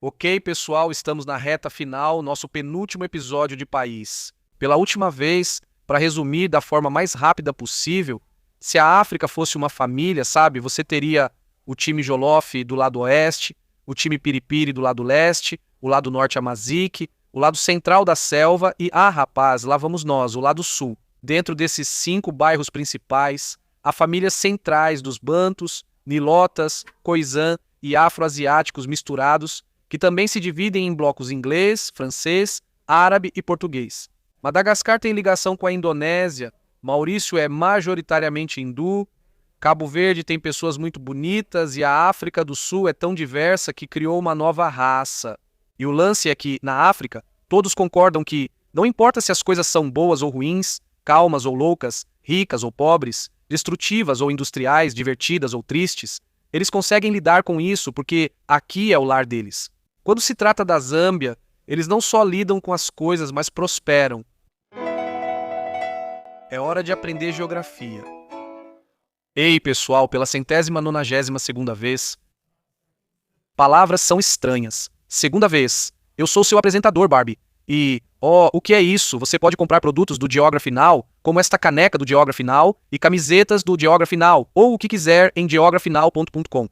Ok, pessoal, estamos na reta final, nosso penúltimo episódio de país. Pela última vez, para resumir da forma mais rápida possível, se a África fosse uma família, sabe, você teria o time Jolof do lado oeste, o time Piripiri do lado leste, o lado norte Amazique, o lado central da selva e, rapaz, lá vamos nós, o lado sul. Dentro desses 5 bairros principais, há famílias centrais dos Bantus, Nilotas, Khoisan e afro-asiáticos misturados, que também se dividem em blocos inglês, francês, árabe e português. Madagascar tem ligação com a Indonésia, Maurício é majoritariamente hindu, Cabo Verde tem pessoas muito bonitas e a África do Sul é tão diversa que criou uma nova raça. E o lance é que, na África, todos concordam que, não importa se as coisas são boas ou ruins, calmas ou loucas, ricas ou pobres, destrutivas ou industriais, divertidas ou tristes, eles conseguem lidar com isso porque aqui é o lar deles. Quando se trata da Zâmbia, eles não só lidam com as coisas, mas prosperam. É hora de aprender geografia. Ei, pessoal, pela 192ª vez. Palavras são estranhas. Segunda vez. Eu sou seu apresentador, Barbie. E, o que é isso? Você pode comprar produtos do Geography Now, como esta caneca do Geography Now e camisetas do Geography Now, ou o que quiser em geographynow.com.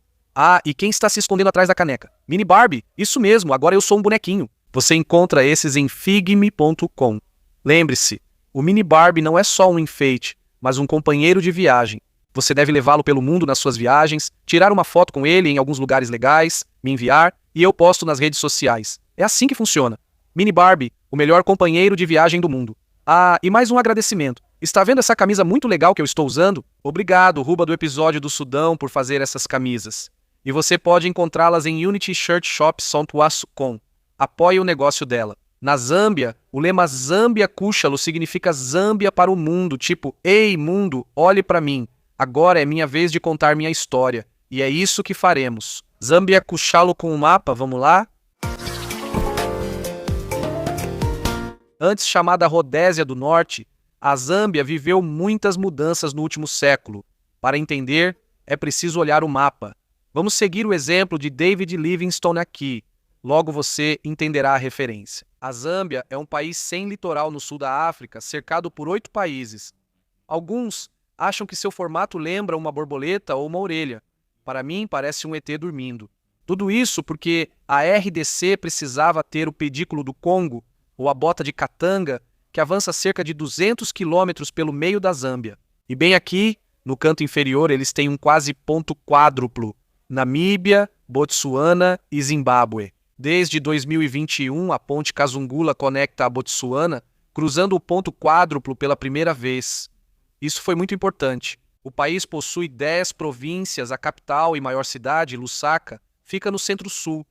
E quem está se escondendo atrás da caneca? Mini Barbie? Isso mesmo, agora eu sou um bonequinho. Você encontra esses em figme.com. Lembre-se, o Mini Barbie não é só um enfeite, mas um companheiro de viagem. Você deve levá-lo pelo mundo nas suas viagens, tirar uma foto com ele em alguns lugares legais, me enviar, e eu posto nas redes sociais. É assim que funciona. Mini Barbie, o melhor companheiro de viagem do mundo. E mais um agradecimento. Está vendo essa camisa muito legal que eu estou usando? Obrigado, Ruba do episódio do Sudão, por fazer essas camisas. E você pode encontrá-las em Unity Shirt Shop Sontuaçu.com. Apoie o negócio dela. Na Zâmbia, o lema Zâmbia Kuchalo significa Zâmbia para o mundo, tipo, ei mundo, olhe para mim. Agora é minha vez de contar minha história. E é isso que faremos. Zâmbia Kuchalo com o mapa, vamos lá? Antes chamada Rodésia do Norte, a Zâmbia viveu muitas mudanças no último século. Para entender, é preciso olhar o mapa. Vamos seguir o exemplo de David Livingstone aqui. Logo você entenderá a referência. A Zâmbia é um país sem litoral no sul da África, cercado por 8 países. Alguns acham que seu formato lembra uma borboleta ou uma orelha. Para mim, parece um ET dormindo. Tudo isso porque a RDC precisava ter o pedículo do Congo, ou a bota de Katanga, que avança cerca de 200 quilômetros pelo meio da Zâmbia. E bem aqui, no canto inferior, eles têm um quase ponto quádruplo. Namíbia, Botsuana e Zimbábue. Desde 2021, a ponte Kazungula conecta a Botsuana, cruzando o ponto quádruplo pela primeira vez. Isso foi muito importante. O país possui 10 províncias, a capital e maior cidade, Lusaka, fica no centro-sul.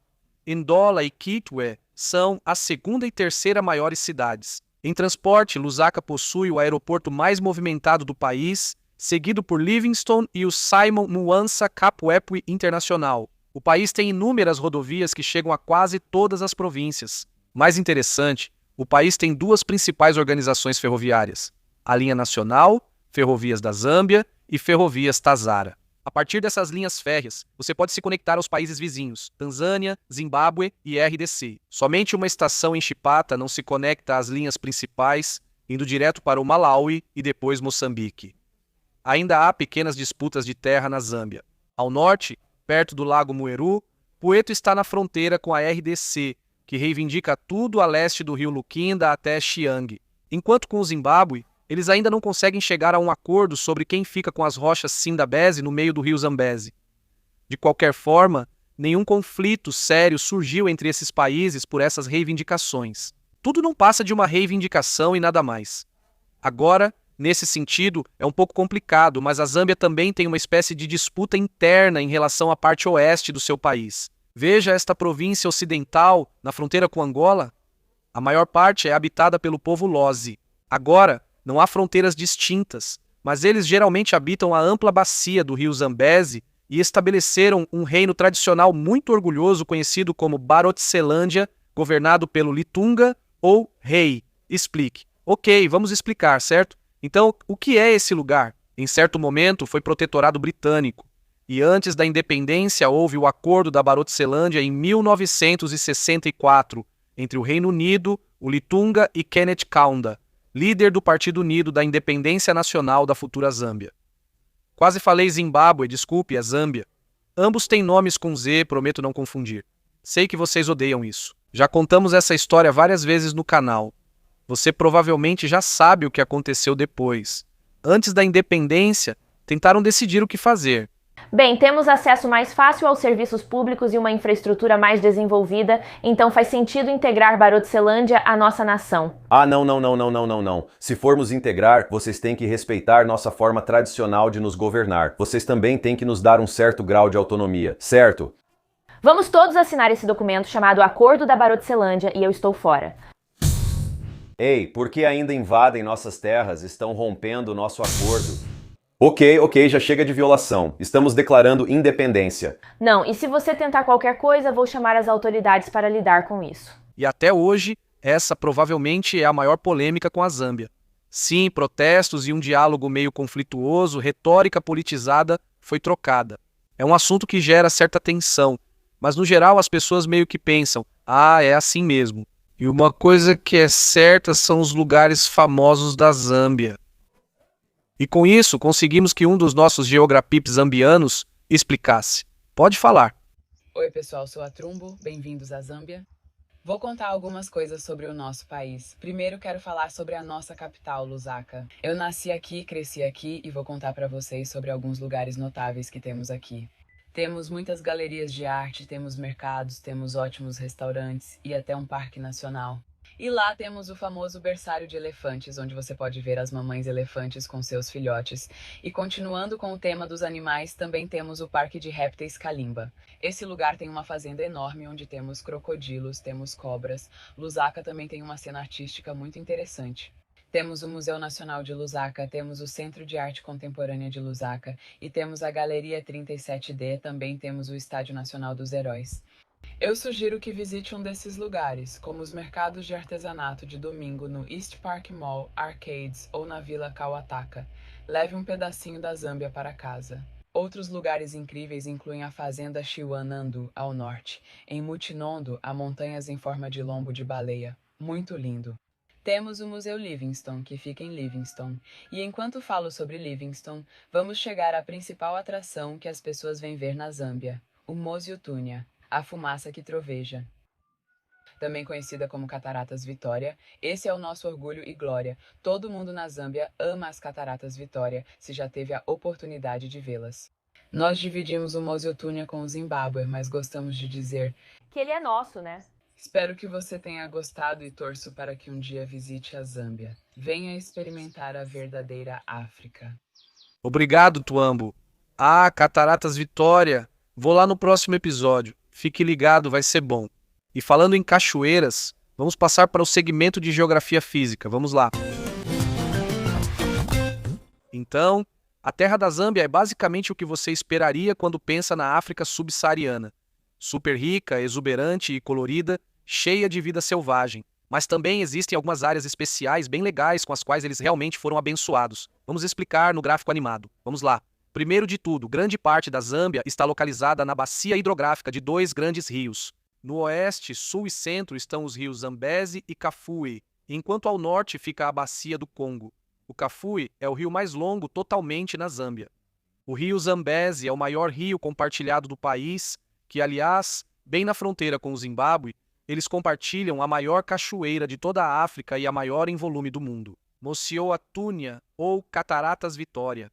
Ndola e Kitwe são a segunda e terceira maiores cidades. Em transporte, Lusaka possui o aeroporto mais movimentado do país, seguido por Livingstone e o Simon Mwanza Kapwepwe Internacional. O país tem inúmeras rodovias que chegam a quase todas as províncias. Mais interessante, o país tem 2 principais organizações ferroviárias: a Linha Nacional, Ferrovias da Zâmbia e Ferrovias Tazara. A partir dessas linhas férreas, você pode se conectar aos países vizinhos, Tanzânia, Zimbábue e RDC. Somente uma estação em Chipata não se conecta às linhas principais, indo direto para o Malawi e depois Moçambique. Ainda há pequenas disputas de terra na Zâmbia. Ao norte, perto do Lago Mueru, Pueto está na fronteira com a RDC, que reivindica tudo a leste do rio Lukinda até Chiang. Enquanto com o Zimbábue, eles ainda não conseguem chegar a um acordo sobre quem fica com as rochas Sindabeze no meio do rio Zambeze. De qualquer forma, nenhum conflito sério surgiu entre esses países por essas reivindicações. Tudo não passa de uma reivindicação e nada mais. Agora, nesse sentido, é um pouco complicado, mas a Zâmbia também tem uma espécie de disputa interna em relação à parte oeste do seu país. Veja esta província ocidental, na fronteira com Angola. A maior parte é habitada pelo povo Lozi. Agora, não há fronteiras distintas, mas eles geralmente habitam a ampla bacia do rio Zambeze e estabeleceram um reino tradicional muito orgulhoso conhecido como Barotselândia, governado pelo Litunga ou Rei. Explique. Ok, vamos explicar, certo? Então, o que é esse lugar? Em certo momento, foi protetorado britânico. E antes da independência houve o Acordo da Barotselândia em 1964, entre o Reino Unido, o Litunga e Kenneth Kaunda, líder do Partido Unido da Independência Nacional da futura Zâmbia. Quase falei Zimbábue, desculpe, é Zâmbia. Ambos têm nomes com Z, prometo não confundir. Sei que vocês odeiam isso. Já contamos essa história várias vezes no canal. Você provavelmente já sabe o que aconteceu depois. Antes da independência, tentaram decidir o que fazer. Bem, temos acesso mais fácil aos serviços públicos e uma infraestrutura mais desenvolvida, então faz sentido integrar Barotselândia à nossa nação. Ah, não. Se formos integrar, vocês têm que respeitar nossa forma tradicional de nos governar. Vocês também têm que nos dar um certo grau de autonomia, certo? Vamos todos assinar esse documento chamado Acordo da Barotselândia e eu estou fora. Ei, por que ainda invadem nossas terras? Estão rompendo nosso acordo. Ok, já chega de violação. Estamos declarando independência. Não, e se você tentar qualquer coisa, vou chamar as autoridades para lidar com isso. E até hoje, essa provavelmente é a maior polêmica com a Zâmbia. Sim, protestos e um diálogo meio conflituoso, retórica politizada foi trocada. É um assunto que gera certa tensão, mas no geral as pessoas meio que pensam, é assim mesmo. E uma coisa que é certa são os lugares famosos da Zâmbia. E com isso, conseguimos que um dos nossos geograpips zambianos explicasse. Pode falar. Oi pessoal, sou a Trumbo, bem-vindos à Zâmbia. Vou contar algumas coisas sobre o nosso país. Primeiro quero falar sobre a nossa capital, Lusaka. Eu nasci aqui, cresci aqui e vou contar para vocês sobre alguns lugares notáveis que temos aqui. Temos muitas galerias de arte, temos mercados, temos ótimos restaurantes e até um parque nacional. E lá temos o famoso berçário de elefantes, onde você pode ver as mamães elefantes com seus filhotes. E continuando com o tema dos animais, também temos o Parque de Répteis Kalimba. Esse lugar tem uma fazenda enorme onde temos crocodilos, temos cobras. Lusaka também tem uma cena artística muito interessante. Temos o Museu Nacional de Lusaka, temos o Centro de Arte Contemporânea de Lusaka e temos a Galeria 37D, também temos o Estádio Nacional dos Heróis. Eu sugiro que visite um desses lugares, como os mercados de artesanato de domingo no East Park Mall, Arcades ou na Vila Kawataka. Leve um pedacinho da Zâmbia para casa. Outros lugares incríveis incluem a Fazenda Chiwanandu, ao norte. Em Mutinondo, há montanhas em forma de lombo de baleia. Muito lindo. Temos o Museu Livingstone, que fica em Livingstone. E enquanto falo sobre Livingstone, vamos chegar à principal atração que as pessoas vêm ver na Zâmbia, o Mosi-oa-Tunya, a fumaça que troveja. Também conhecida como Cataratas Vitória, esse é o nosso orgulho e glória. Todo mundo na Zâmbia ama as Cataratas Vitória, se já teve a oportunidade de vê-las. Nós dividimos o Mosi-oa-Tunya com o Zimbábue, mas gostamos de dizer Que ele é nosso, né? Espero que você tenha gostado e torço para que um dia visite a Zâmbia. Venha experimentar a verdadeira África. Obrigado, Tuambo. Cataratas Vitória. Vou lá no próximo episódio. Fique ligado, vai ser bom. E falando em cachoeiras, vamos passar para o segmento de geografia física. Vamos lá. Então, a terra da Zâmbia é basicamente o que você esperaria quando pensa na África subsaariana. Super rica, exuberante e colorida, cheia de vida selvagem. Mas também existem algumas áreas especiais bem legais com as quais eles realmente foram abençoados. Vamos explicar no gráfico animado. Vamos lá. Primeiro de tudo, grande parte da Zâmbia está localizada na bacia hidrográfica de dois grandes rios. No oeste, sul e centro estão os rios Zambezi e Kafue, enquanto ao norte fica a bacia do Congo. O Kafue é o rio mais longo totalmente na Zâmbia. O rio Zambezi é o maior rio compartilhado do país, que, aliás, bem na fronteira com o Zimbábue, eles compartilham a maior cachoeira de toda a África e a maior em volume do mundo, Mosi-oa-Tunya, ou Cataratas Vitória.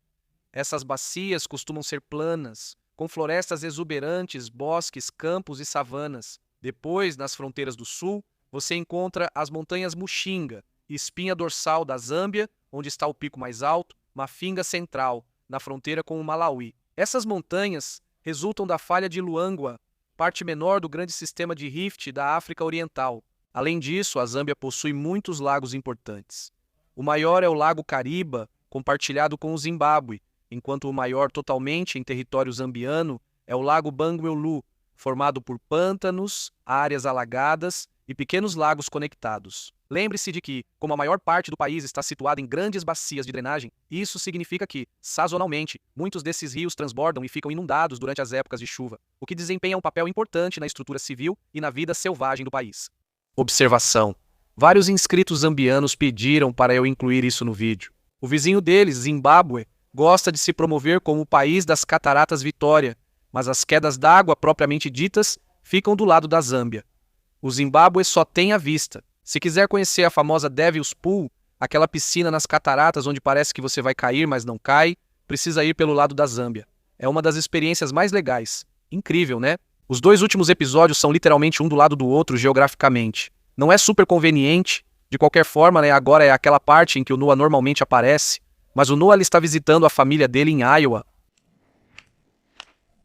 Essas bacias costumam ser planas, com florestas exuberantes, bosques, campos e savanas. Depois, nas fronteiras do sul, você encontra as montanhas Mushinga, espinha dorsal da Zâmbia, onde está o pico mais alto, Mafinga Central, na fronteira com o Malawi. Essas montanhas resultam da falha de Luangwa, parte menor do grande sistema de Rift da África Oriental. Além disso, a Zâmbia possui muitos lagos importantes. O maior é o Lago Kariba, compartilhado com o Zimbábue, enquanto o maior totalmente em território zambiano é o Lago Bangweulu, formado por pântanos, áreas alagadas e pequenos lagos conectados. Lembre-se de que, como a maior parte do país está situada em grandes bacias de drenagem, isso significa que, sazonalmente, muitos desses rios transbordam e ficam inundados durante as épocas de chuva, o que desempenha um papel importante na estrutura civil e na vida selvagem do país. Observação: vários inscritos zambianos pediram para eu incluir isso no vídeo. O vizinho deles, Zimbábue, gosta de se promover como o país das Cataratas Vitória, mas as quedas d'água propriamente ditas ficam do lado da Zâmbia. O Zimbábue só tem a vista. Se quiser conhecer a famosa Devil's Pool, aquela piscina nas cataratas onde parece que você vai cair, mas não cai, precisa ir pelo lado da Zâmbia. É uma das experiências mais legais. Incrível, né? Os 2 últimos episódios são literalmente um do lado do outro geograficamente. Não é super conveniente. De qualquer forma, né, agora é aquela parte em que o Noah normalmente aparece, mas o Noah ele está visitando a família dele em Iowa.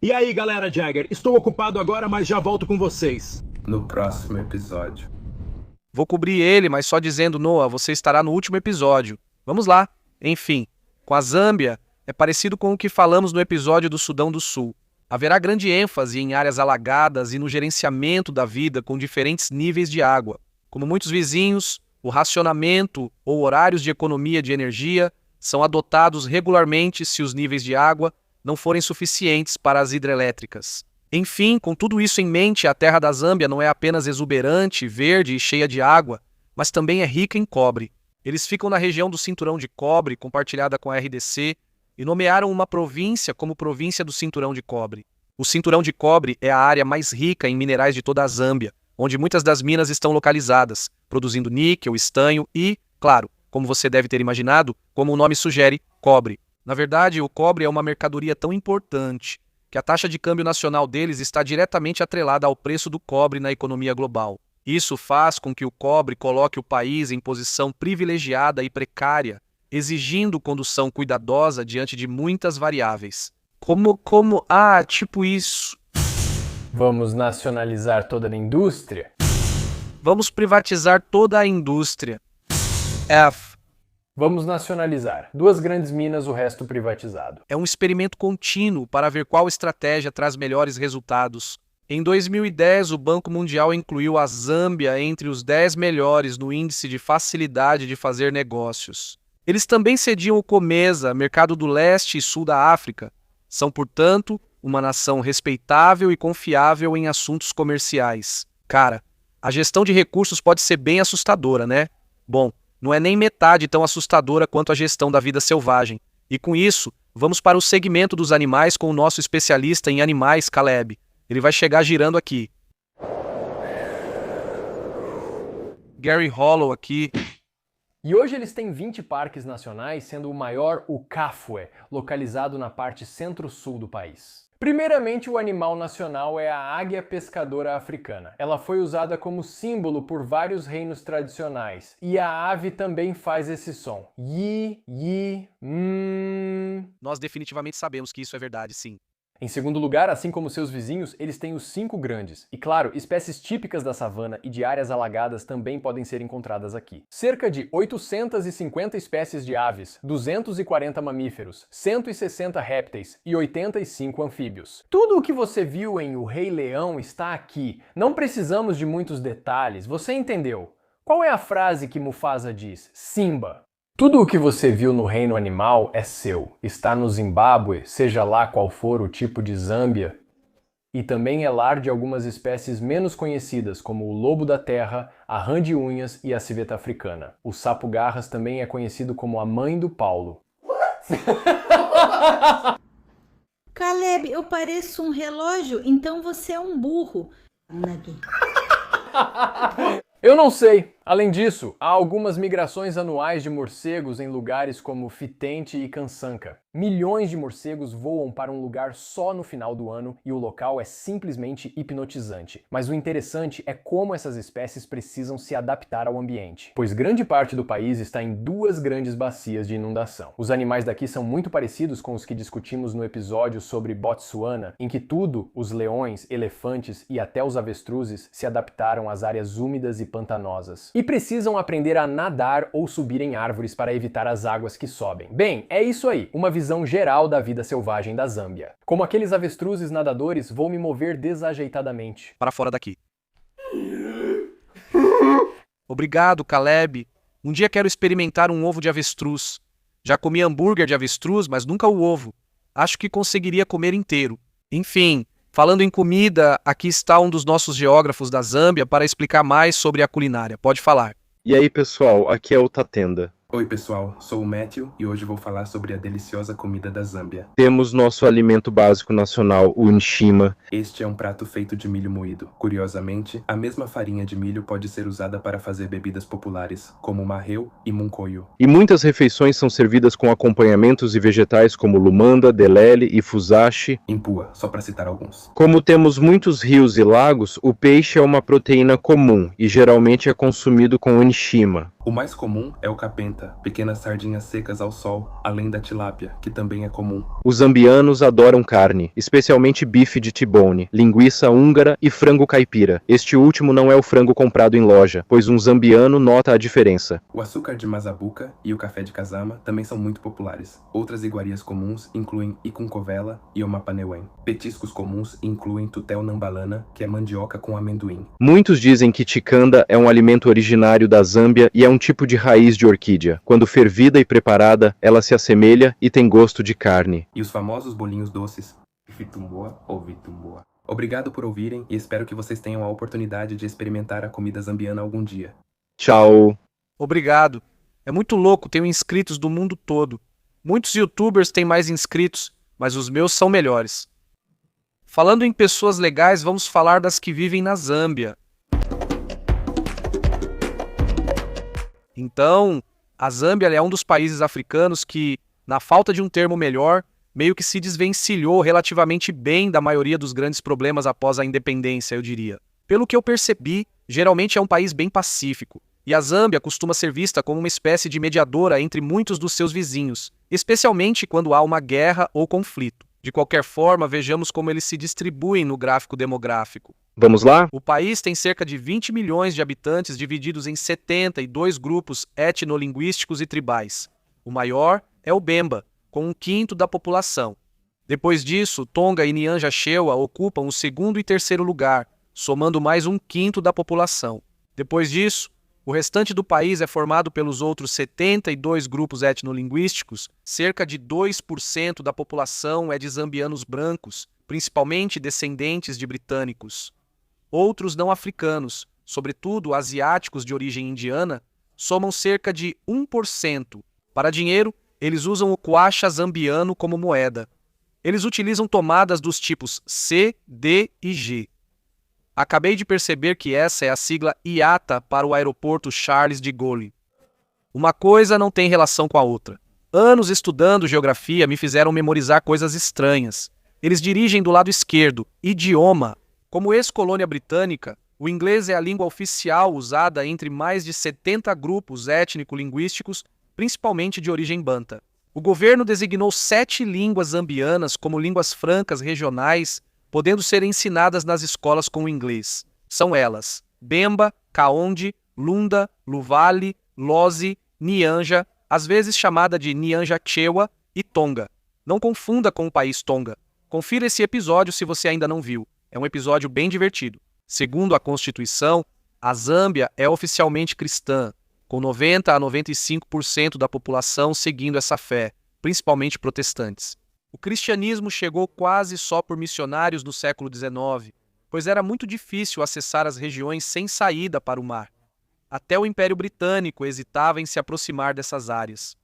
E aí, galera Jagger, estou ocupado agora, mas já volto com vocês. No próximo episódio. Vou cobrir ele, mas só dizendo, Noah, você estará no último episódio. Vamos lá. Enfim, com a Zâmbia, é parecido com o que falamos no episódio do Sudão do Sul. Haverá grande ênfase em áreas alagadas e no gerenciamento da vida com diferentes níveis de água. Como muitos vizinhos, o racionamento ou horários de economia de energia são adotados regularmente se os níveis de água não forem suficientes para as hidrelétricas. Enfim, com tudo isso em mente, a terra da Zâmbia não é apenas exuberante, verde e cheia de água, mas também é rica em cobre. Eles ficam na região do Cinturão de Cobre, compartilhada com a RDC, e nomearam uma província como Província do Cinturão de Cobre. O Cinturão de Cobre é a área mais rica em minerais de toda a Zâmbia, onde muitas das minas estão localizadas, produzindo níquel, estanho e, claro, como você deve ter imaginado, como o nome sugere, cobre. Na verdade, o cobre é uma mercadoria tão importante que a taxa de câmbio nacional deles está diretamente atrelada ao preço do cobre na economia global. Isso faz com que o cobre coloque o país em posição privilegiada e precária, exigindo condução cuidadosa diante de muitas variáveis. Tipo isso. Vamos nacionalizar toda a indústria? Vamos privatizar toda a indústria. Vamos nacionalizar 2 grandes minas, o resto privatizado. É um experimento contínuo para ver qual estratégia traz melhores resultados. Em 2010, o Banco Mundial incluiu a Zâmbia entre os 10 melhores no índice de facilidade de fazer negócios. Eles também cediam o COMESA, mercado do leste e sul da África. São, portanto, uma nação respeitável e confiável em assuntos comerciais. Cara, a gestão de recursos pode ser bem assustadora, né? Bom, não é nem metade tão assustadora quanto a gestão da vida selvagem. E com isso, vamos para o segmento dos animais com o nosso especialista em animais, Caleb. Ele vai chegar girando aqui. Gary Hollow aqui. E hoje eles têm 20 parques nacionais, sendo o maior o Kafue, localizado na parte centro-sul do país. Primeiramente, o animal nacional é a águia pescadora africana. Ela foi usada como símbolo por vários reinos tradicionais, e a ave também faz esse som. Yi, yi, Nós definitivamente sabemos que isso é verdade, sim. Em segundo lugar, assim como seus vizinhos, eles têm os 5 grandes. E claro, espécies típicas da savana e de áreas alagadas também podem ser encontradas aqui. Cerca de 850 espécies de aves, 240 mamíferos, 160 répteis e 85 anfíbios. Tudo o que você viu em O Rei Leão está aqui. Não precisamos de muitos detalhes, você entendeu. Qual é a frase que Mufasa diz? Simba. Tudo o que você viu no reino animal é seu. Está no Zimbábue, seja lá qual for o tipo de Zâmbia, e também é lar de algumas espécies menos conhecidas, como o lobo da terra, a rã de unhas e a civeta africana. O sapo-garras também é conhecido como a mãe do Paulo. Caleb, eu pareço um relógio, então você é um burro. Eu não sei. Além disso, há algumas migrações anuais de morcegos em lugares como Fitente e Kansanka. Milhões de morcegos voam para um lugar só no final do ano e o local é simplesmente hipnotizante. Mas o interessante é como essas espécies precisam se adaptar ao ambiente, pois grande parte do país está em 2 grandes bacias de inundação. Os animais daqui são muito parecidos com os que discutimos no episódio sobre Botsuana, em que tudo, os leões, elefantes e até os avestruzes, se adaptaram às áreas úmidas e pantanosas. E precisam aprender a nadar ou subir em árvores para evitar as águas que sobem. Bem, é isso aí, uma visão geral da vida selvagem da Zâmbia. Como aqueles avestruzes nadadores, vou me mover desajeitadamente. Para fora daqui. Obrigado, Caleb. Um dia quero experimentar um ovo de avestruz. Já comi hambúrguer de avestruz, mas nunca o ovo. Acho que conseguiria comer inteiro. Enfim, falando em comida, aqui está um dos nossos geógrafos da Zâmbia para explicar mais sobre a culinária. Pode falar. E aí, pessoal, aqui é o Tatenda. Oi, pessoal, sou o Matthew e hoje vou falar sobre a deliciosa comida da Zâmbia. Temos nosso alimento básico nacional, o nchima. Este é um prato feito de milho moído. Curiosamente, a mesma farinha de milho pode ser usada para fazer bebidas populares, como marreu e munkoyo. E muitas refeições são servidas com acompanhamentos e vegetais como lumanda, delele e fusashi. Impua, só para citar alguns. Como temos muitos rios e lagos, o peixe é uma proteína comum e geralmente é consumido com o nchima. O mais comum é o capenta, pequenas sardinhas secas ao sol, além da tilápia, que também é comum. Os zambianos adoram carne, especialmente bife de T-bone, linguiça húngara e frango caipira. Este último não é o frango comprado em loja, pois um zambiano nota a diferença. O açúcar de mazabuca e o café de casama também são muito populares. Outras iguarias comuns incluem ikuncovela e omapaneuém. Petiscos comuns incluem tutel nambalana, que é mandioca com amendoim. Muitos dizem que ticanda é um alimento originário da Zâmbia e é um tipo de raiz de orquídea. Quando fervida e preparada, ela se assemelha e tem gosto de carne. E os famosos bolinhos doces, vitumbua ou vitumbua. Obrigado por ouvirem e espero que vocês tenham a oportunidade de experimentar a comida zambiana algum dia. Tchau! Obrigado. É muito louco, tenho inscritos do mundo todo. Muitos youtubers têm mais inscritos, mas os meus são melhores. Falando em pessoas legais, vamos falar das que vivem na Zâmbia. Então, a Zâmbia é um dos países africanos que, na falta de um termo melhor, meio que se desvencilhou relativamente bem da maioria dos grandes problemas após a independência, eu diria. Pelo que eu percebi, geralmente é um país bem pacífico, e a Zâmbia costuma ser vista como uma espécie de mediadora entre muitos dos seus vizinhos, especialmente quando há uma guerra ou conflito. De qualquer forma, vejamos como eles se distribuem no gráfico demográfico. Vamos lá? O país tem cerca de 20 milhões de habitantes divididos em 72 grupos etnolinguísticos e tribais. O maior é o Bemba, com 1/5 da população. Depois disso, Tonga e Nyanja Chewa ocupam o segundo e terceiro lugar, somando mais 1/5 da população. Depois disso, o restante do país é formado pelos outros 72 grupos etnolinguísticos, cerca de 2% da população é de zambianos brancos, principalmente descendentes de britânicos. Outros não africanos, sobretudo asiáticos de origem indiana, somam cerca de 1%. Para dinheiro, eles usam o kwacha zambiano como moeda. Eles utilizam tomadas dos tipos C, D e G. Acabei de perceber que essa é a sigla IATA para o aeroporto Charles de Gaulle. Uma coisa não tem relação com a outra. Anos estudando geografia me fizeram memorizar coisas estranhas. Eles dirigem do lado esquerdo, idioma. Como ex-colônia britânica, o inglês é a língua oficial usada entre mais de 70 grupos étnico-linguísticos, principalmente de origem banta. O governo designou 7 línguas zambianas como línguas francas regionais, podendo ser ensinadas nas escolas com o inglês. São elas: Bemba, Kaonde, Lunda, Luvali, Lozi, Nyanja, às vezes chamada de Nyanja Chewa, e Tonga. Não confunda com o país Tonga. Confira esse episódio se você ainda não viu. É um episódio bem divertido. Segundo a Constituição, a Zâmbia é oficialmente cristã, com 90 a 95% da população seguindo essa fé, principalmente protestantes. O cristianismo chegou quase só por missionários no século XIX, pois era muito difícil acessar as regiões sem saída para o mar. Até o Império Britânico hesitava em se aproximar dessas áreas.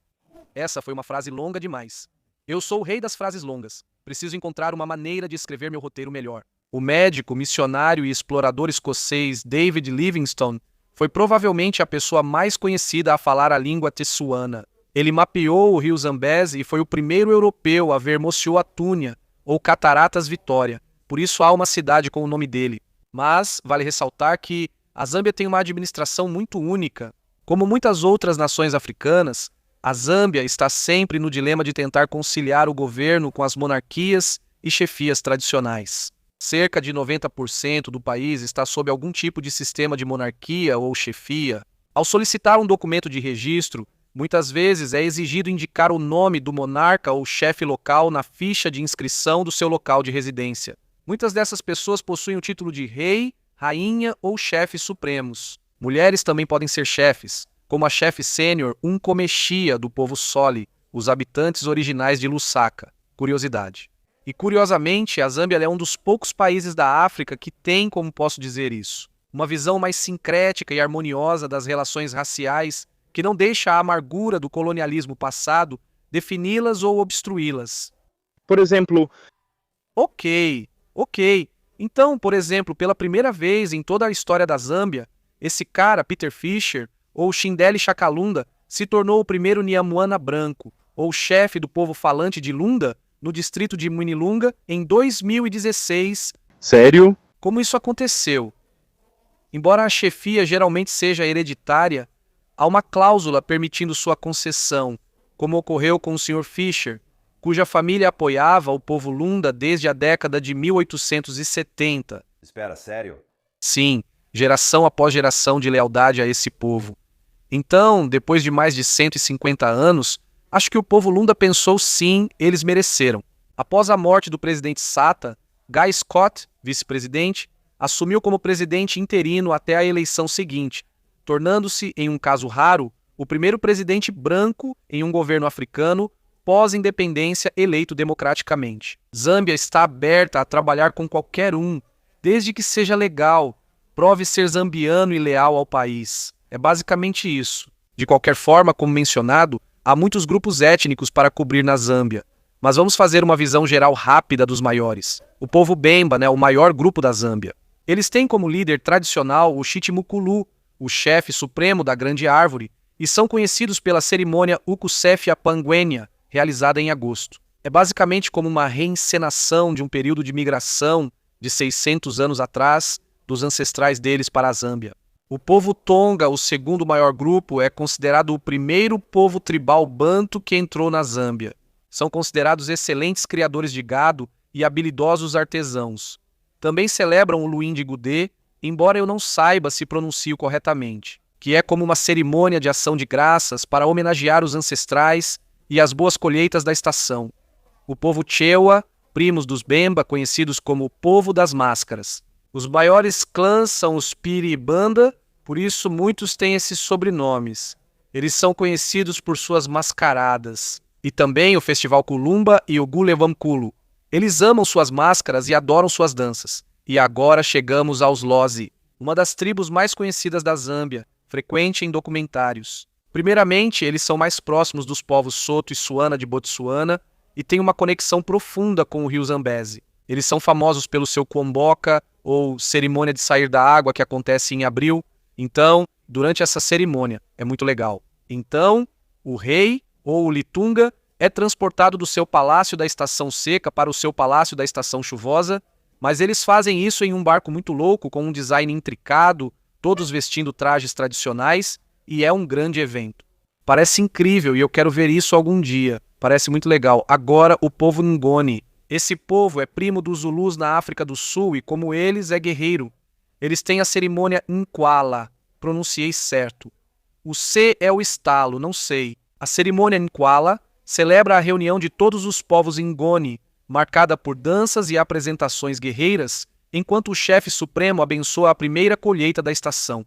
Essa foi uma frase longa demais. Eu sou o rei das frases longas. Preciso encontrar uma maneira de escrever meu roteiro melhor. O médico, missionário e explorador escocês David Livingstone foi provavelmente a pessoa mais conhecida a falar a língua tessuana. Ele mapeou o rio Zambeze e foi o primeiro europeu a ver Mocioatúnia, ou Cataratas Vitória. Por isso há uma cidade com o nome dele. Mas vale ressaltar que a Zâmbia tem uma administração muito única. Como muitas outras nações africanas, a Zâmbia está sempre no dilema de tentar conciliar o governo com as monarquias e chefias tradicionais. Cerca de 90% do país está sob algum tipo de sistema de monarquia ou chefia. Ao solicitar um documento de registro, muitas vezes é exigido indicar o nome do monarca ou chefe local na ficha de inscrição do seu local de residência. Muitas dessas pessoas possuem o título de rei, rainha ou chefes supremos. Mulheres também podem ser chefes, como a chefe sênior Unkomeshia do povo Soli, os habitantes originais de Lusaka. Curiosidade. E curiosamente, a Zâmbia é um dos poucos países da África que tem, como posso dizer isso, uma visão mais sincrética e harmoniosa das relações raciais que não deixa a amargura do colonialismo passado defini-las ou obstruí-las. Por exemplo, Ok. Então, por exemplo, pela primeira vez em toda a história da Zâmbia, esse cara, Peter Fisher, ou Shindele Chakalunda, se tornou o primeiro Nyamuana branco, ou chefe do povo falante de Lunda, no distrito de Mwinilunga, em 2016. sério? Como isso aconteceu? Embora a chefia geralmente seja hereditária, há uma cláusula permitindo sua concessão, como ocorreu com o Sr. Fisher, cuja família apoiava o povo Lunda desde a década de 1870. Espera, sério? Sim, geração após geração de lealdade a esse povo. Então, depois de mais de 150 anos, acho que o povo Lunda pensou sim, eles mereceram. Após a morte do presidente Sata, Guy Scott, vice-presidente, assumiu como presidente interino até a eleição seguinte, tornando-se, em um caso raro, o primeiro presidente branco em um governo africano pós-independência eleito democraticamente. Zâmbia está aberta a trabalhar com qualquer um, desde que seja legal, prove ser zambiano e leal ao país. É basicamente isso. De qualquer forma, como mencionado, há muitos grupos étnicos para cobrir na Zâmbia, mas vamos fazer uma visão geral rápida dos maiores. O povo Bemba, o maior grupo da Zâmbia. Eles têm como líder tradicional o Chitimukulu, o chefe supremo da grande árvore, e são conhecidos pela cerimônia Ukusefia Panguenia, realizada em agosto. É basicamente como uma reencenação de um período de migração de 600 anos atrás dos ancestrais deles para a Zâmbia. O povo Tonga, o segundo maior grupo, é considerado o primeiro povo tribal banto que entrou na Zâmbia. São considerados excelentes criadores de gado e habilidosos artesãos. Também celebram o Luindi Gudê, embora eu não saiba se pronuncio corretamente, que é como uma cerimônia de ação de graças para homenagear os ancestrais e as boas colheitas da estação. O povo Chewa, primos dos Bemba, conhecidos como o povo das máscaras. Os maiores clãs são os Piri e Banda, por isso muitos têm esses sobrenomes. Eles são conhecidos por suas mascaradas. E também o Festival Kulumba e o Gulewamkulu. Eles amam suas máscaras e adoram suas danças. E agora chegamos aos Lozi, uma das tribos mais conhecidas da Zâmbia, frequente em documentários. Primeiramente, eles são mais próximos dos povos Soto e Suana de Botsuana e têm uma conexão profunda com o rio Zambeze. Eles são famosos pelo seu Kwomboka, ou cerimônia de sair da água, que acontece em abril. Então, durante essa cerimônia, é muito legal. Então, o rei, ou o Litunga, é transportado do seu palácio da estação seca para o seu palácio da estação chuvosa, mas eles fazem isso em um barco muito louco, com um design intricado, todos vestindo trajes tradicionais, e é um grande evento. Parece incrível e eu quero ver isso algum dia. Parece muito legal. Agora, o povo Ngoni. Esse povo é primo dos Zulus na África do Sul e, como eles, é guerreiro. Eles têm a cerimônia Nkwala. Pronunciei certo. O C é o estalo, não sei. A cerimônia Nkwala celebra a reunião de todos os povos Ngoni, marcada por danças e apresentações guerreiras, enquanto o chefe supremo abençoa a primeira colheita da estação.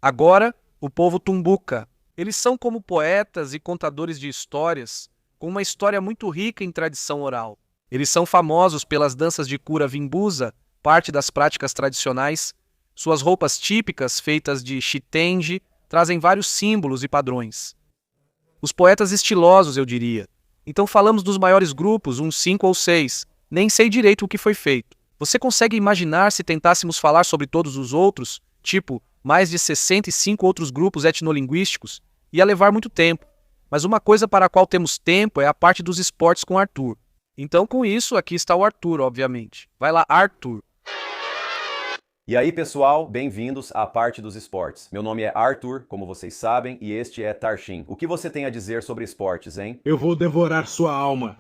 Agora, o povo Tumbuka. Eles são como poetas e contadores de histórias, com uma história muito rica em tradição oral. Eles são famosos pelas danças de cura vimbusa, parte das práticas tradicionais. Suas roupas típicas, feitas de chitenge, trazem vários símbolos e padrões. Os poetas estilosos, eu diria. Então falamos dos maiores grupos, uns 5 ou 6. Nem sei direito o que foi feito. Você consegue imaginar se tentássemos falar sobre todos os outros? Tipo, mais de 65 outros grupos etnolinguísticos? Ia levar muito tempo. Mas uma coisa para a qual temos tempo é a parte dos esportes com Arthur. Então, com isso, aqui está o Arthur, obviamente. Vai lá, Arthur. E aí, pessoal, bem-vindos à parte dos esportes. Meu nome é Arthur, como vocês sabem, e este é Tarshin. O que você tem a dizer sobre esportes, hein? Eu vou devorar sua alma.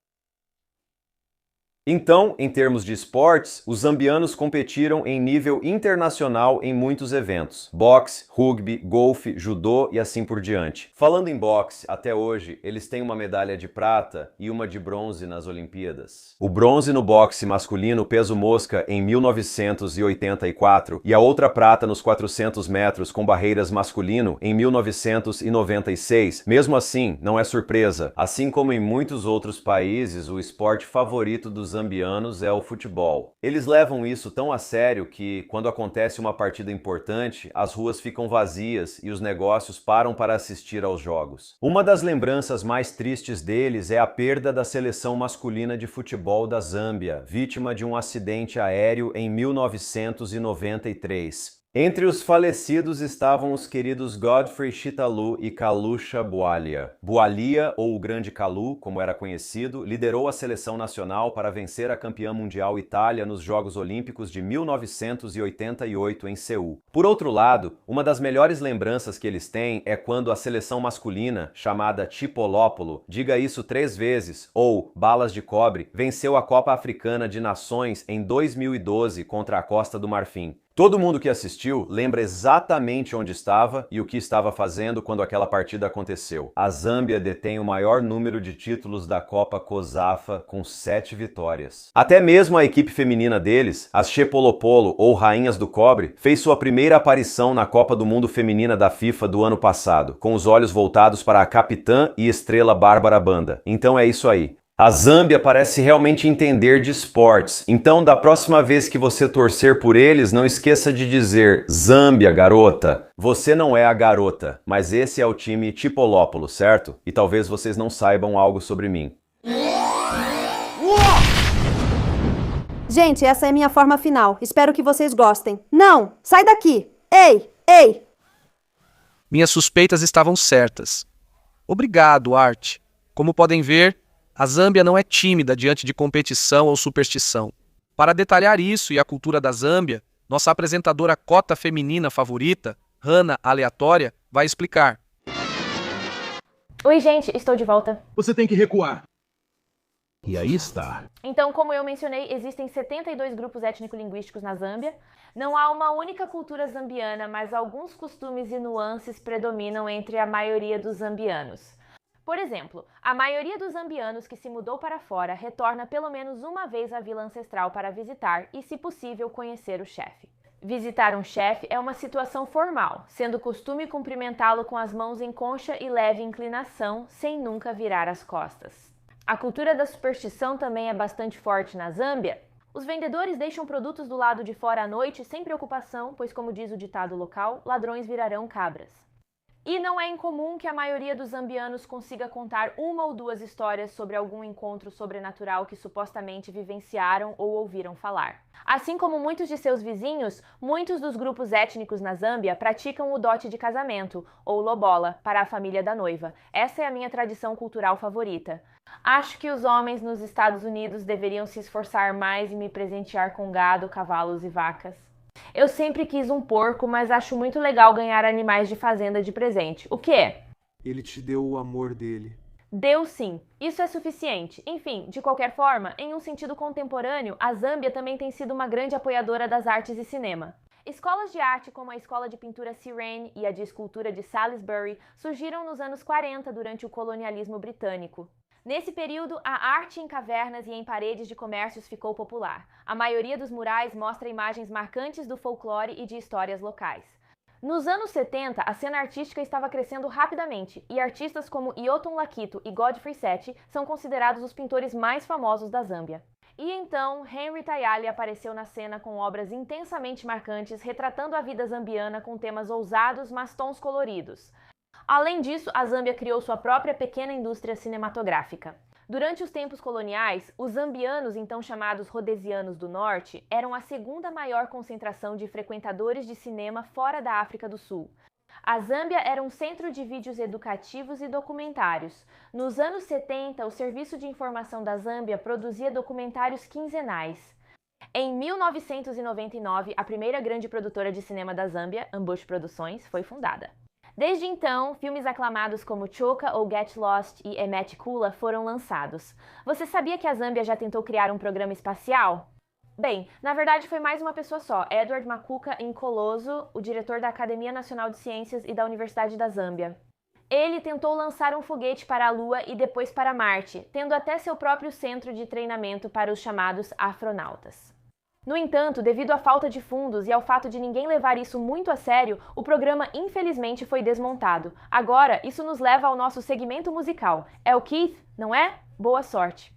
Então, em termos de esportes, os zambianos competiram em nível internacional em muitos eventos: boxe, rugby, golfe, judô e assim por diante. Falando em boxe, até hoje eles têm uma medalha de prata e uma de bronze nas Olimpíadas. O bronze no boxe masculino peso mosca em 1984 e a outra prata nos 400 metros com barreiras masculino em 1996. Mesmo assim, não é surpresa. Assim como em muitos outros países, o esporte favorito dos zambianos é o futebol. Eles levam isso tão a sério que, quando acontece uma partida importante, as ruas ficam vazias e os negócios param para assistir aos jogos. Uma das lembranças mais tristes deles é a perda da seleção masculina de futebol da Zâmbia, vítima de um acidente aéreo em 1993. Entre os falecidos estavam os queridos Godfrey Chitalu e Kalusha Bwalia. Bwalia, ou o Grande Kalu, como era conhecido, liderou a seleção nacional para vencer a campeã mundial Itália nos Jogos Olímpicos de 1988 em Seul. Por outro lado, uma das melhores lembranças que eles têm é quando a seleção masculina, chamada Chipolópolo, diga isso 3 vezes, ou Balas de Cobre, venceu a Copa Africana de Nações em 2012 contra a Costa do Marfim. Todo mundo que assistiu lembra exatamente onde estava e o que estava fazendo quando aquela partida aconteceu. A Zâmbia detém o maior número de títulos da Copa COSAFA, com 7 vitórias. Até mesmo a equipe feminina deles, as Chepolopolo ou Rainhas do Cobre, fez sua primeira aparição na Copa do Mundo Feminina da FIFA do ano passado, com os olhos voltados para a capitã e estrela Bárbara Banda. Então é isso aí. A Zâmbia parece realmente entender de esportes, então da próxima vez que você torcer por eles, não esqueça de dizer Zâmbia, garota. Você não é a garota, mas esse é o time Chipolópolo, certo? E talvez vocês não saibam algo sobre mim. Gente, essa é minha forma final. Espero que vocês gostem. Não! Sai daqui! Ei! Ei! Minhas suspeitas estavam certas. Obrigado, Art. Como podem ver, a Zâmbia não é tímida diante de competição ou superstição. Para detalhar isso e a cultura da Zâmbia, nossa apresentadora cota feminina favorita, Hannah Aleatória, vai explicar. Oi, gente, estou de volta. Você tem que recuar. E aí está. Então, como eu mencionei, existem 72 grupos étnico-linguísticos na Zâmbia. Não há uma única cultura zambiana, mas alguns costumes e nuances predominam entre a maioria dos zambianos. Por exemplo, a maioria dos zambianos que se mudou para fora retorna pelo menos uma vez à vila ancestral para visitar e, se possível, conhecer o chefe. Visitar um chefe é uma situação formal, sendo costume cumprimentá-lo com as mãos em concha e leve inclinação, sem nunca virar as costas. A cultura da superstição também é bastante forte na Zâmbia. Os vendedores deixam produtos do lado de fora à noite sem preocupação, pois, como diz o ditado local, ladrões virarão cabras. E não é incomum que a maioria dos zambianos consiga contar uma ou duas histórias sobre algum encontro sobrenatural que supostamente vivenciaram ou ouviram falar. Assim como muitos de seus vizinhos, muitos dos grupos étnicos na Zâmbia praticam o dote de casamento, ou lobola, para a família da noiva. Essa é a minha tradição cultural favorita. Acho que os homens nos Estados Unidos deveriam se esforçar mais em me presentear com gado, cavalos e vacas. Eu sempre quis um porco, mas acho muito legal ganhar animais de fazenda de presente. O quê? Ele te deu o amor dele. Deu sim. Isso é suficiente. Enfim, de qualquer forma, em um sentido contemporâneo, a Zâmbia também tem sido uma grande apoiadora das artes e cinema. Escolas de arte como a Escola de Pintura Sirene e a de Escultura de Salisbury surgiram nos anos 40 durante o colonialismo britânico. Nesse período, a arte em cavernas e em paredes de comércios ficou popular. A maioria dos murais mostra imagens marcantes do folclore e de histórias locais. Nos anos 70, a cena artística estava crescendo rapidamente e artistas como Ioton Lakito e Godfrey Seti são considerados os pintores mais famosos da Zâmbia. E então, Henry Tayali apareceu na cena com obras intensamente marcantes, retratando a vida zambiana com temas ousados, mas tons coloridos. Além disso, a Zâmbia criou sua própria pequena indústria cinematográfica. Durante os tempos coloniais, os zambianos, então chamados rhodesianos do Norte, eram a segunda maior concentração de frequentadores de cinema fora da África do Sul. A Zâmbia era um centro de vídeos educativos e documentários. Nos anos 70, o Serviço de Informação da Zâmbia produzia documentários quinzenais. Em 1999, a primeira grande produtora de cinema da Zâmbia, Ambush Produções, foi fundada. Desde então, filmes aclamados como Choka ou Get Lost e Emetikula foram lançados. Você sabia que a Zâmbia já tentou criar um programa espacial? Bem, na verdade foi mais uma pessoa só, Edward Makuka Nkolozo, o diretor da Academia Nacional de Ciências e da Universidade da Zâmbia. Ele tentou lançar um foguete para a Lua e depois para Marte, tendo até seu próprio centro de treinamento para os chamados astronautas. No entanto, devido à falta de fundos e ao fato de ninguém levar isso muito a sério, o programa infelizmente foi desmontado. Agora, isso nos leva ao nosso segmento musical. É o Keith, não é? Boa sorte!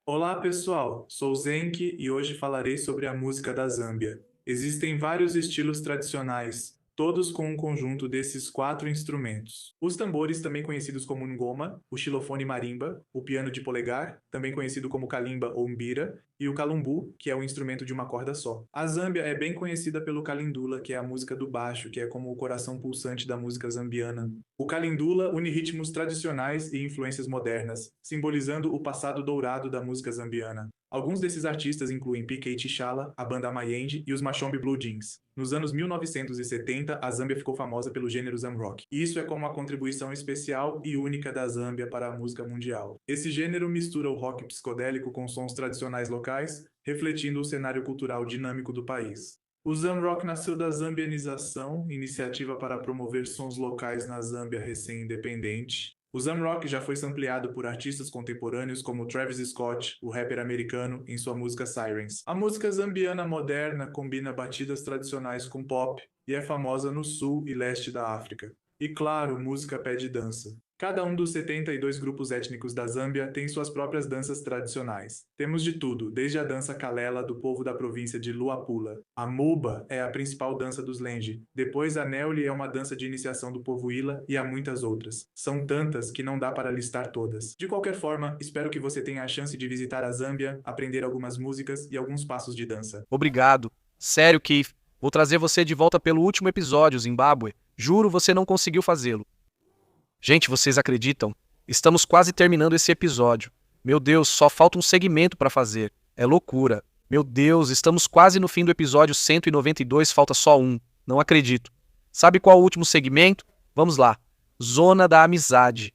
Olá pessoal, sou Zenki e hoje falarei sobre a música da Zâmbia. Existem vários estilos tradicionais, todos com um conjunto desses 4 instrumentos. Os tambores, também conhecidos como ngoma, o xilofone marimba, o piano de polegar, também conhecido como kalimba ou mbira, e o calumbu, que é o instrumento de uma corda só. A Zâmbia é bem conhecida pelo kalindula, que é a música do baixo, que é como o coração pulsante da música zambiana. O kalindula une ritmos tradicionais e influências modernas, simbolizando o passado dourado da música zambiana. Alguns desses artistas incluem PK T'Challa, a banda Mayende e os Machombe Blue Jeans. Nos anos 1970, a Zâmbia ficou famosa pelo gênero Zamrock. Isso é como uma contribuição especial e única da Zâmbia para a música mundial. Esse gênero mistura o rock psicodélico com sons tradicionais locais, refletindo o cenário cultural dinâmico do país. O Zamrock nasceu da zambianização, iniciativa para promover sons locais na Zâmbia recém-independente. O Zamrock já foi sampleado por artistas contemporâneos como Travis Scott, o rapper americano, em sua música Sirens. A música zambiana moderna combina batidas tradicionais com pop e é famosa no sul e leste da África. E claro, música pé de dança. Cada um dos 72 grupos étnicos da Zâmbia tem suas próprias danças tradicionais. Temos de tudo, desde a dança Kalela do povo da província de Luapula. A Muba é a principal dança dos Lenje. Depois a Neuli é uma dança de iniciação do povo Ila e há muitas outras. São tantas que não dá para listar todas. De qualquer forma, espero que você tenha a chance de visitar a Zâmbia, aprender algumas músicas e alguns passos de dança. Obrigado. Sério, Keith. Vou trazer você de volta pelo último episódio, Zimbábue. Juro, você não conseguiu fazê-lo. Gente, vocês acreditam? Estamos quase terminando esse episódio. Meu Deus, só falta um segmento para fazer. É loucura. Meu Deus, estamos quase no fim do episódio 192, falta só um. Não acredito. Sabe qual é o último segmento? Vamos lá. Zona da Amizade.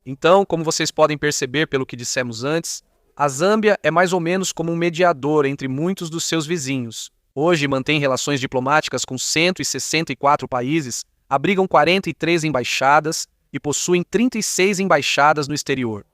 Então, como vocês podem perceber pelo que dissemos antes, a Zâmbia é mais ou menos como um mediador entre muitos dos seus vizinhos. Hoje mantém relações diplomáticas com 164 países, abrigam 43 embaixadas e possuem 36 embaixadas no exterior.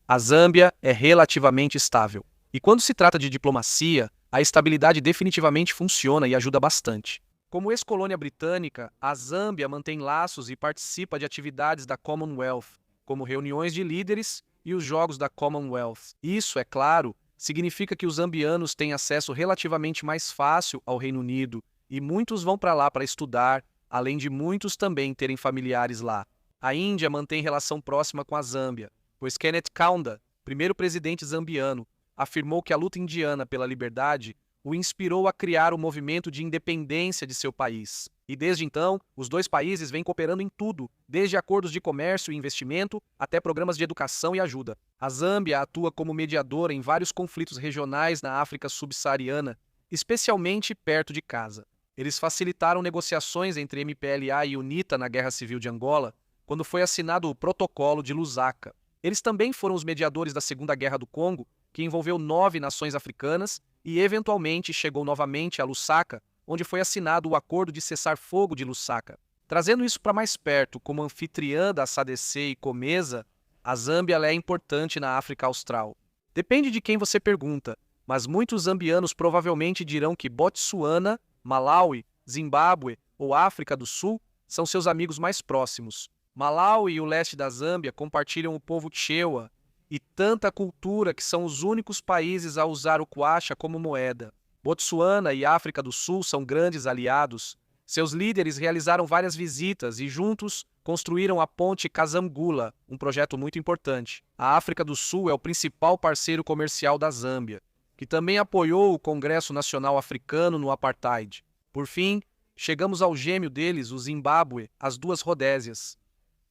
A Zâmbia é relativamente estável. E quando se trata de diplomacia, a estabilidade definitivamente funciona e ajuda bastante. Como ex-colônia britânica, a Zâmbia mantém laços e participa de atividades da Commonwealth, como reuniões de líderes e os Jogos da Commonwealth. Isso, é claro, significa que os zambianos têm acesso relativamente mais fácil ao Reino Unido e muitos vão para lá para estudar, além de muitos também terem familiares lá. A Índia mantém relação próxima com a Zâmbia, pois Kenneth Kaunda, primeiro presidente zambiano, afirmou que a luta indiana pela liberdade o inspirou a criar o movimento de independência de seu país. E desde então, os dois países vêm cooperando em tudo, desde acordos de comércio e investimento até programas de educação e ajuda. A Zâmbia atua como mediadora em vários conflitos regionais na África subsaariana, especialmente perto de casa. Eles facilitaram negociações entre MPLA e UNITA na Guerra Civil de Angola, quando foi assinado o Protocolo de Lusaka. Eles também foram os mediadores da Segunda Guerra do Congo, que envolveu 9 nações africanas e eventualmente chegou novamente a Lusaka, onde foi assinado o Acordo de Cessar-Fogo de Lusaka. Trazendo isso para mais perto, como anfitriã da SADC e COMESA, a Zâmbia é importante na África Austral. Depende de quem você pergunta, mas muitos zambianos provavelmente dirão que Botsuana, Malawi, Zimbábue ou África do Sul são seus amigos mais próximos. Malawi e o leste da Zâmbia compartilham o povo Chewa e tanta cultura que são os únicos países a usar o kwacha como moeda. Botsuana e África do Sul são grandes aliados. Seus líderes realizaram várias visitas e juntos construíram a ponte Kazamgula, um projeto muito importante. A África do Sul é o principal parceiro comercial da Zâmbia, que também apoiou o Congresso Nacional Africano no Apartheid. Por fim, chegamos ao gêmeo deles, o Zimbábue, as duas Rodésias.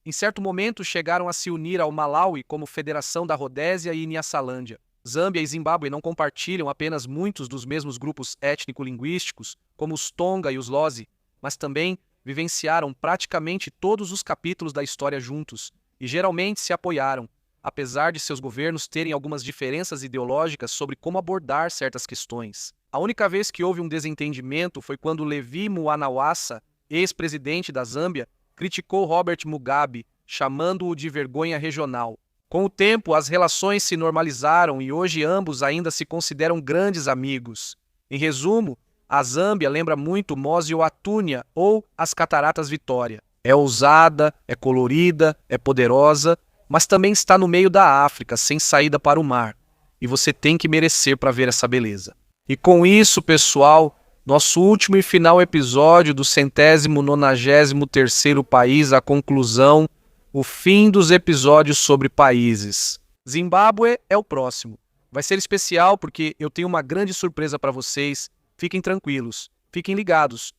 Em certo momento chegaram a se unir ao Malawi como Federação da Rodésia e Nyasalandia. Zâmbia e Zimbábue não compartilham apenas muitos dos mesmos grupos étnico-linguísticos, como os Tonga e os Lozi, mas também vivenciaram praticamente todos os capítulos da história juntos e geralmente se apoiaram, apesar de seus governos terem algumas diferenças ideológicas sobre como abordar certas questões. A única vez que houve um desentendimento foi quando Levi Mwanawasa, ex-presidente da Zâmbia, criticou Robert Mugabe, chamando-o de vergonha regional. Com o tempo, as relações se normalizaram e hoje ambos ainda se consideram grandes amigos. Em resumo, a Zâmbia lembra muito Mosi Oatunya ou as Cataratas Vitória. É ousada, é colorida, é poderosa, mas também está no meio da África, sem saída para o mar. E você tem que merecer para ver essa beleza. E com isso, pessoal, nosso último e final episódio do 193º país, a conclusão, o fim dos episódios sobre países. Zimbábue é o próximo. Vai ser especial porque eu tenho uma grande surpresa para vocês. Fiquem tranquilos, fiquem ligados.